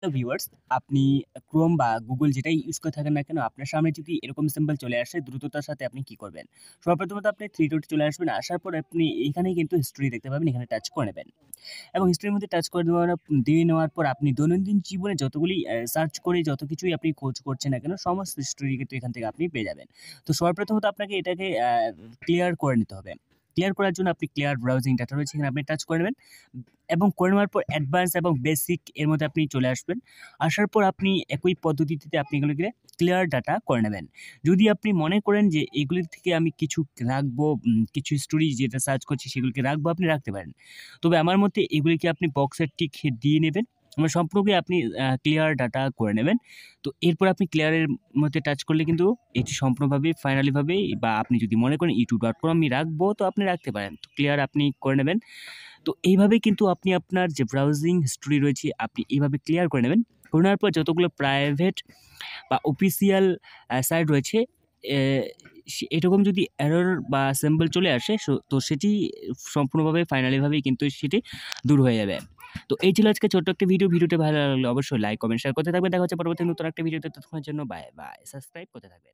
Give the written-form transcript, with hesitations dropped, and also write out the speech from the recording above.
তো ভিউয়ার্স, আপনি ক্রোম বা গুগল যেটাই ইউজ করে থাকেন না কেন, আপনার সামনে যদি এরকম সিম্বল চলে আসে দ্রুততার সাথে আপনি কি করবেন? সর্বপ্রথমত আপনি থ্রি ডট চলে আসবেন। আসার পর আপনি এখানেই কিন্তু হিস্ট্রি দেখতে পাবেন, এখানে টাচ করে নেবেন এবং হিস্ট্রির মধ্যে টাচ করে দিয়ে নেওয়ার পর আপনি দৈনন্দিন জীবনে যতগুলি সার্চ করে যত কিছুই আপনি খোঁজ করছেন না কেন, সমস্ত হিস্ট্রি কিন্তু এখান থেকে আপনি পেয়ে যাবেন। তো সর্বপ্রথমত আপনাকে এটাকে ক্লিয়ার করে নিতে হবে। ক্লিয়ার করার জন্য আপনি ক্লিয়ার ব্রাউজিং ডাটা রয়েছে, এখানে আপনি টাচ করে নেবেন এবং করে নেওয়ার পর অ্যাডভান্স এবং বেসিক এর মধ্যে আপনি চলে আসবেন। আসার পর আপনি একই পদ্ধতিতে আপনি এগুলোকে ক্লিয়ার ডাটা করে নেবেন। যদি আপনি মনে করেন যে এগুলির থেকে আমি কিছু রাখবো, কিছু স্টোরি যেটা সার্চ করছি সেগুলিকে রাখবো, আপনি রাখতে পারেন। তবে আমার মতে এগুলিকে আপনি বক্সের টিক দিয়ে নেবেন। সম্পূর্ণই আপনি ক্লিয়ার ডাটা করে নেবেন। তো এরপর আপনি ক্লিয়ারের মধ্যে টাচ করলে কিন্তু এটি সম্পূর্ণভাবে ফাইনালিভাবে, বা আপনি যদি মনে করেন youtube.com আমি রাখবো, তো আপনি রাখতে পারেন। তো ক্লিয়ার আপনি করে নেবেন। তো এইভাবে কিন্তু আপনি আপনার যে ব্রাউজিং হিস্টরি রয়েছে আপনি এইভাবে ক্লিয়ার করে নেবেন। করে নেওয়ার পর যতগুলো প্রাইভেট বা অফিসিয়াল সাইট রয়েছে, এরকম যদি এরর বা সিম্বল চলে আসে তো সেটি সম্পূর্ণভাবে ফাইনালিভাবেই কিন্তু সেটি দূর হয়ে যাবে। তো এই ছিল আজকে ছোট্ট একটা ভিডিওটা ভালো লাগলে অবশ্যই লাইক, কমেন্ট, শেয়ার করতে থাকবেন। দেখা হচ্ছে পরবর্তী নতুন একটা ভিডিওতে। ততক্ষণের জন্য বাই বাই। সাবস্ক্রাইব করতে থাকবেন।